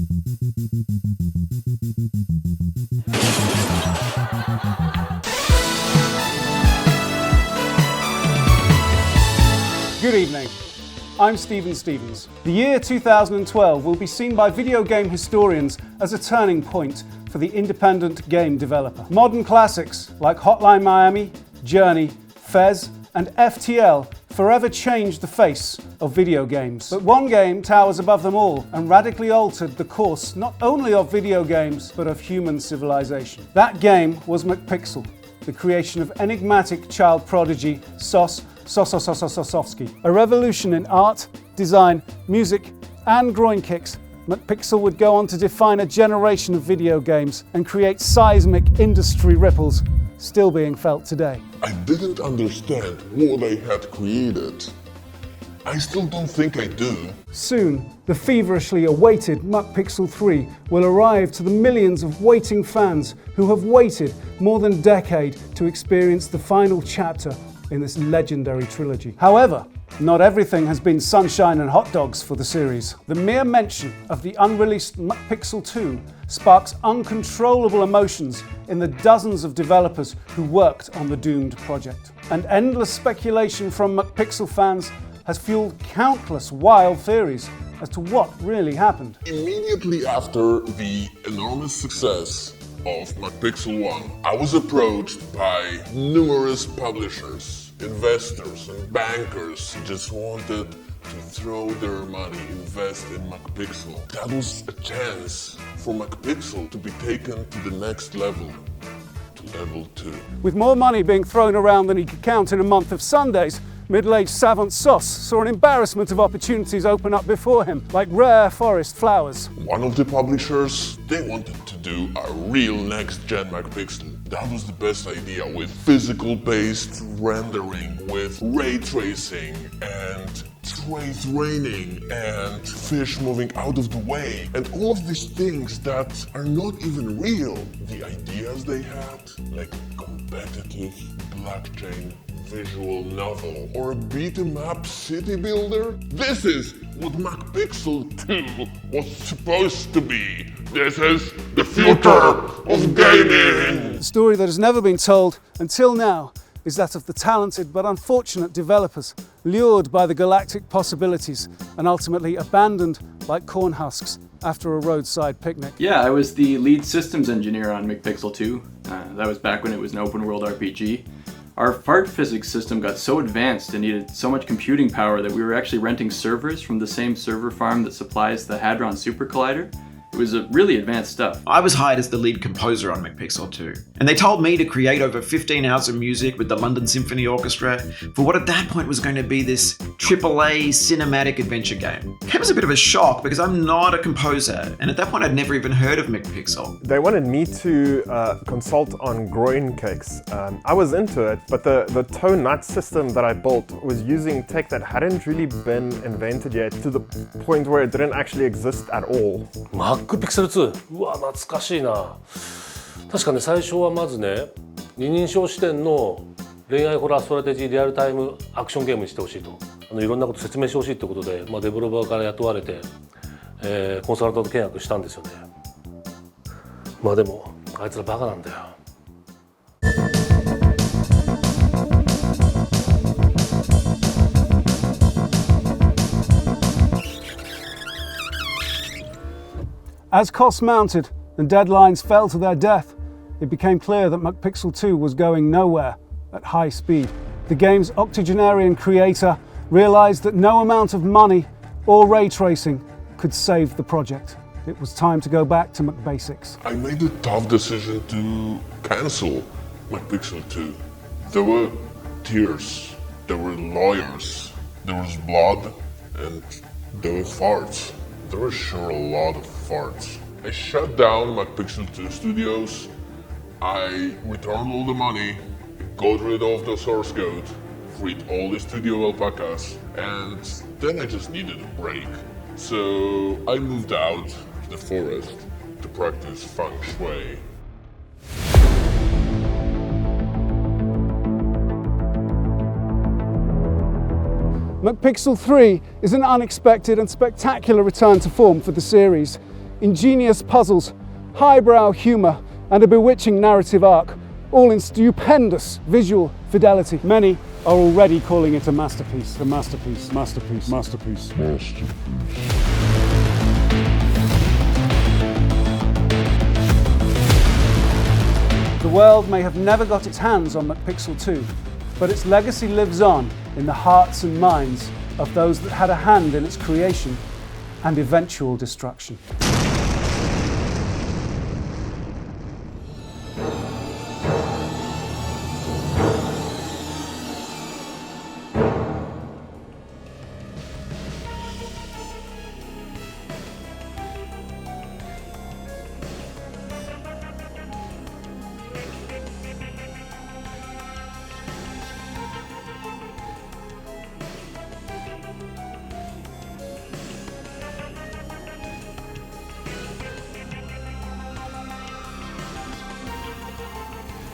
Good evening, I'm Stephen Stevens. The year 2012 will be seen by video game historians as a turning point for the independent game developer. Modern classics like Hotline Miami, Journey, Fez, and FTL forever changed the face of video games. But one game towers above them all and radically altered the course not only of video games, but of human civilization. That game was McPixel, the creation of enigmatic child prodigy Sos Sosowski. A revolution in art, design, music, and groin kicks, McPixel would go on to define a generation of video games and create seismic industry ripples still being felt today. I didn't understand what I had created. I still don't think I do. Soon, the feverishly awaited McPixel 3 will arrive to the millions of waiting fans who have waited more than a decade to experience the final chapter in this legendary trilogy. However, not everything has been sunshine and hot dogs for the series. The mere mention of the unreleased McPixel 2 sparks uncontrollable emotions in the dozens of developers who worked on the doomed project. And endless speculation from McPixel fans has fueled countless wild theories as to what really happened. Immediately after the enormous success of McPixel 1, I was approached by numerous publishers, investors, and bankers who just wanted to throw their money, invest in McPixel. That was a chance for McPixel to be taken to the next level, to level 2. With more money being thrown around than he could count in a month of Sundays, middle-aged savant Sos saw an embarrassment of opportunities open up before him, like rare forest flowers. One of the publishers, they wanted to do a real next-gen McPixel. That was the best idea, with physical-based rendering, with ray tracing and trace raining and fish moving out of the way, and all of these things that are not even real. The ideas they had, like competitive blockchain visual novel or a beat-em-up city builder. This is what McPixel 2 was supposed to be. This is the future of gaming. The story that has never been told until now is that of the talented but unfortunate developers lured by the galactic possibilities and ultimately abandoned like corn husks after a roadside picnic. Yeah, I was the lead systems engineer on McPixel 2. That was back when it was an open world RPG. Our fart physics system got so advanced and needed so much computing power that we were actually renting servers from the same server farm that supplies the Hadron Super Collider. It was really advanced stuff. I was hired as the lead composer on McPixel 2, and they told me to create over 15 hours of music with the London Symphony Orchestra for what at that point was going to be this AAA cinematic adventure game. It was a bit of a shock because I'm not a composer, and at that point I'd never even heard of McPixel. They wanted me to consult on groin kicks. I was into it, but the toe nut system that I built was using tech that hadn't really been invented yet, to the point where it didn't actually exist at all. McPixel 2、うわ懐かしいな。確かね、最初はまずね、二人称視点の恋愛ホラーストラテジーリアルタイムアクションゲームにしてほしいと、いろんなこと説明してほしいってことで、デベロッパーから雇われて、コンサルタント契約したんですよね。でもあいつらバカなんだよ。As costs mounted and deadlines fell to their death, it became clear that McPixel 2 was going nowhere at high speed. The game's octogenarian creator realized that no amount of money or ray tracing could save the project. It was time to go back to McBasics. I made a tough decision to cancel McPixel 2. There were tears, there were lawyers, there was blood, and there were farts. There were sure a lot of farts. I shut down McPixel 2 Studios, I returned all the money, got rid of the source code, freed all the studio alpacas, and then I just needed a break. So I moved out to the forest to practice feng shui. McPixel 3 is an unexpected and spectacular return to form for the series. ingenious puzzles, highbrow humour, and a bewitching narrative arc, all in stupendous visual fidelity. Many are already calling it a masterpiece, a masterpiece, masterpiece, masterpiece. The world may have never got its hands on McPixel 2, but its legacy lives on in the hearts and minds of those that had a hand in its creation and eventual destruction.